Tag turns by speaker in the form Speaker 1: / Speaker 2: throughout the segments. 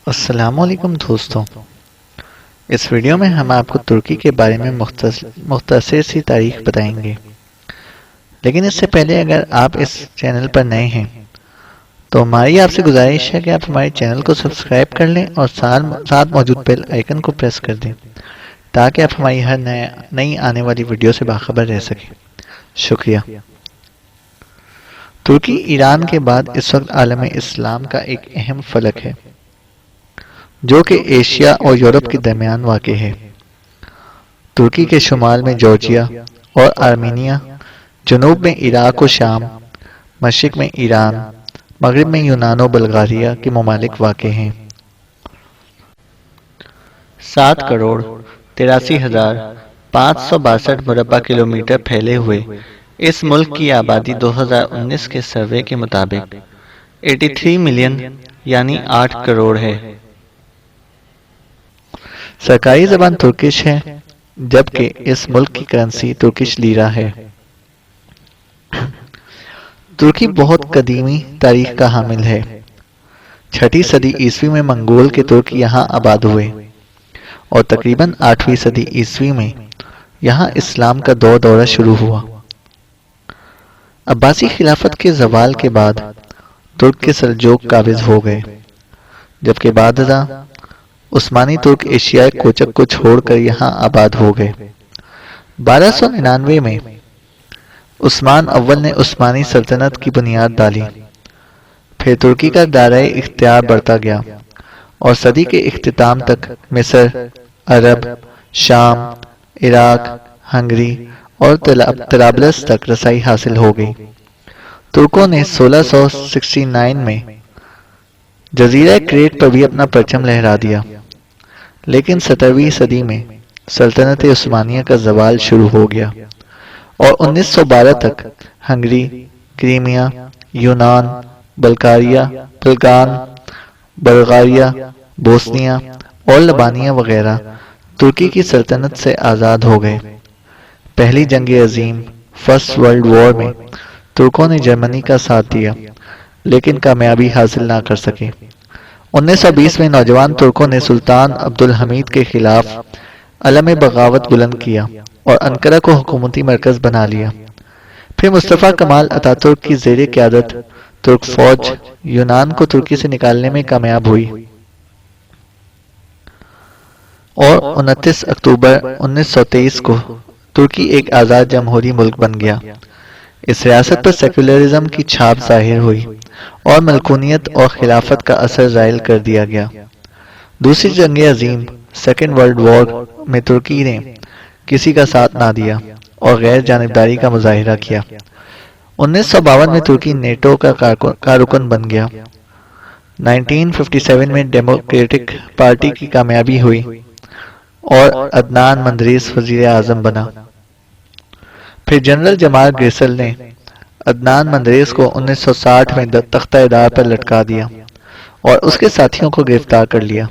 Speaker 1: السلام علیکم دوستوں، اس ویڈیو میں ہم آپ کو ترکی کے بارے میں مختصر سی تاریخ بتائیں گے۔ لیکن اس سے پہلے اگر آپ اس چینل پر نئے ہیں تو ہماری آپ سے گزارش ہے کہ آپ ہمارے چینل کو سبسکرائب کر لیں اور ساتھ موجود بیل آئیکن کو پریس کر دیں تاکہ آپ ہماری ہر نئی آنے والی ویڈیو سے باخبر رہ سکیں۔ شکریہ۔ ترکی ایران کے بعد اس وقت عالم اسلام کا ایک اہم فلک ہے جو کہ ایشیا اور یورپ کے درمیان واقع ہے۔ ترکی کے شمال میں جارجیا اور آرمینیا، جنوب میں عراق و شام، مشرق میں ایران، مغرب میں یونان و بلغاریہ کے ممالک واقع ہیں۔ 7,83,562 مربع کلومیٹر پھیلے ہوئے اس ملک کی آبادی 2019 کے سروے کے مطابق 83 ملین یعنی 8 کروڑ ہے۔ سرکاری زبان ترکش ہے جبکہ اس ملک کی کرنسی ترکش لیرہ ہے۔ ترکی بہت قدیمی تاریخ کا حامل ہے۔ 6 صدی عیسوی میں منگول کے ترک یہاں آباد ہوئے اور تقریباً 8ویں صدی عیسوی میں یہاں اسلام کا دورہ شروع ہوا۔ عباسی خلافت کے زوال کے بعد ترک کے سلجوق قابض ہو گئے، جبکہ بعد ازاں عثمانی ترک ایشیائی کوچک کو چھوڑ کر یہاں آباد ہو گئے۔ 1299 میں عثمان اول نے عثمانی سلطنت کی بنیاد ڈالی، پھر ترکی کا دائرہ اختیار بڑھتا گیا اور صدی کے اختتام تک مصر، عرب، شام، عراق، ہنگری اور طرابلس تک رسائی حاصل ہو گئی۔ ترکوں نے 1669 میں جزیرہ کریٹ پر بھی اپنا پرچم لہرا دیا، لیکن 17ویں صدی میں سلطنت عثمانیہ کا زوال شروع ہو گیا اور 1912 تک ہنگری، کریمیا، یونان، بلغاریہ، بوسنیا اور لبنان وغیرہ ترکی کی سلطنت سے آزاد ہو گئے۔ پہلی جنگ عظیم فرسٹ ورلڈ وار میں ترکوں نے جرمنی کا ساتھ دیا لیکن کامیابی حاصل نہ کر سکے۔ 1920 میں نوجوان ترکوں نے سلطان عبدالحمید کے خلاف علم بغاوت بلند کیا اور انقرہ کو حکومتی مرکز بنا لیا۔ پھر مصطفیٰ کمال اتاترک کی زیر قیادت ترک فوج یونان کو ترکی سے نکالنے میں کامیاب ہوئی اور 29 اکتوبر 1923 کو ترکی ایک آزاد جمہوری ملک بن گیا۔ اس ریاست پر سیکولرزم کی چھاپ ظاہر ہوئی اور ملکونیت اور خلافت کا اثر زائل کر دیا گیا۔ دوسری جنگ عظیم سیکنڈ ورلڈ وار میں ترکی نے کسی کا ساتھ نہ دیا اور غیر جانبداری کا مظاہرہ کیا۔ 1952 میں ترکی نیٹو کا کارکن بن گیا۔ 1957 میں ڈیموکریٹک پارٹی کی کامیابی ہوئی اور عدنان مندریس وزیر اعظم بنا۔ پھر جنرل جمال گریسل نے عدنان مندریس کو 1960 میں تختہ دار پر لٹکا دیا اور اس کے ساتھیوں کو گرفتار کر لیا۔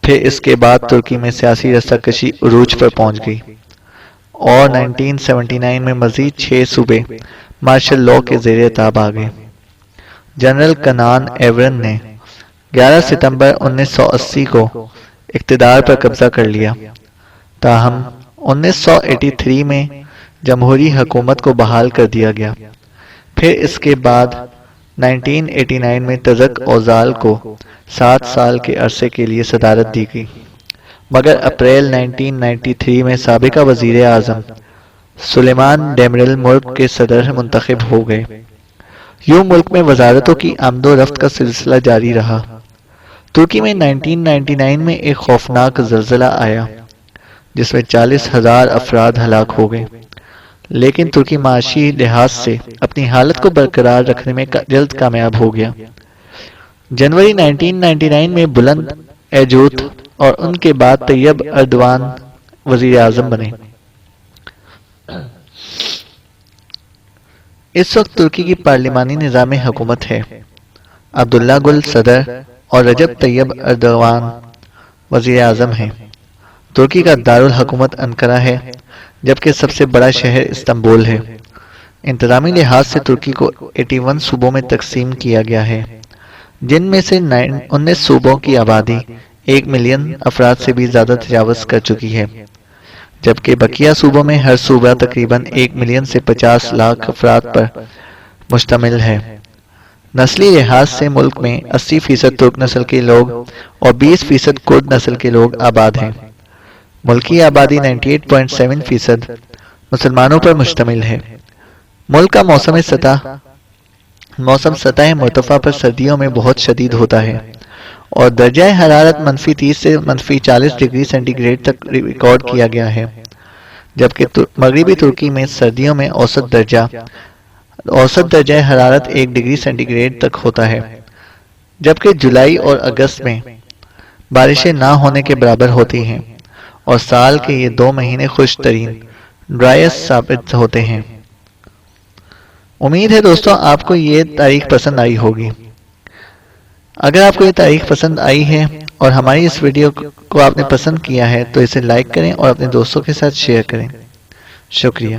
Speaker 1: پھر اس کے بعد ترکی میں سیاسی رساکشی عروج پر پہنچ گئی اور 1979 میں مزید 6 صوبے مارشل لاء کے زیر اطاعت آ گئے۔ جنرل کنان ایورن نے 11 ستمبر 1980 کو اقتدار پر قبضہ کر لیا، تاہم 1983 میں جمہوری حکومت کو بحال کر دیا گیا۔ پھر اس کے بعد 1989 میں تزک اوزال کو 7 سال کے عرصے کے لیے صدارت دی گئی، مگر اپریل 1993 میں سابقہ وزیر اعظم سلیمان ڈیمیرل ملک کے صدر منتخب ہو گئے۔ یوں ملک میں وزارتوں کی آمد و رفت کا سلسلہ جاری رہا۔ ترکی میں 1999 میں ایک خوفناک زلزلہ آیا جس میں 40,000 افراد ہلاک ہو گئے، لیکن ترکی معاشی لحاظ سے اپنی حالت کو برقرار رکھنے میں جلد کامیاب ہو گیا۔ جنوری 1999 میں بلند ایجوت اور ان کے بعد طیب اردوان وزیر اعظم بنے۔ اس وقت ترکی کی پارلیمانی نظام حکومت ہے۔ عبداللہ گل صدر اور رجب طیب اردوان وزیر اعظم ہیں۔ ترکی کا دارالحکومت انقرہ ہے جبکہ سب سے بڑا شہر استنبول ہے۔ انتظامی لحاظ سے ترکی کو 81 صوبوں میں تقسیم کیا گیا ہے جن میں سے 19 صوبوں کی آبادی 1 ملین افراد سے بھی زیادہ تجاوز کر چکی ہے، جبکہ بقیہ صوبوں میں ہر صوبہ تقریباً 1 ملین سے 50 لاکھ افراد پر مشتمل ہے۔ نسلی لحاظ سے ملک میں 80% ترک نسل کے لوگ اور 20% کرد نسل کے لوگ آباد ہیں۔ ملکی آبادی 98.7% مسلمانوں پر مشتمل ہے۔ ملک کا موسم سطح مرتفع پر سردیوں میں بہت شدید ہوتا ہے اور درجہ حرارت -30 سے -40 ڈگری سینٹی گریڈ تک ریکارڈ کیا گیا ہے، جبکہ مغربی ترکی میں سردیوں میں اوسط درجہ حرارت 1 ڈگری سینٹی گریڈ تک ہوتا ہے، جبکہ جولائی اور اگست میں بارشیں نہ ہونے کے برابر ہوتی ہیں اور سال کے یہ 2 مہینے خشک ترین ڈرائیسٹ ثابت ہوتے ہیں۔ امید ہے دوستوں آپ کو یہ تاریخ پسند آئی ہوگی۔ اگر آپ کو یہ تاریخ پسند آئی ہے اور ہماری اس ویڈیو کو آپ نے پسند کیا ہے تو اسے لائک کریں اور اپنے دوستوں کے ساتھ شیئر کریں۔ شکریہ۔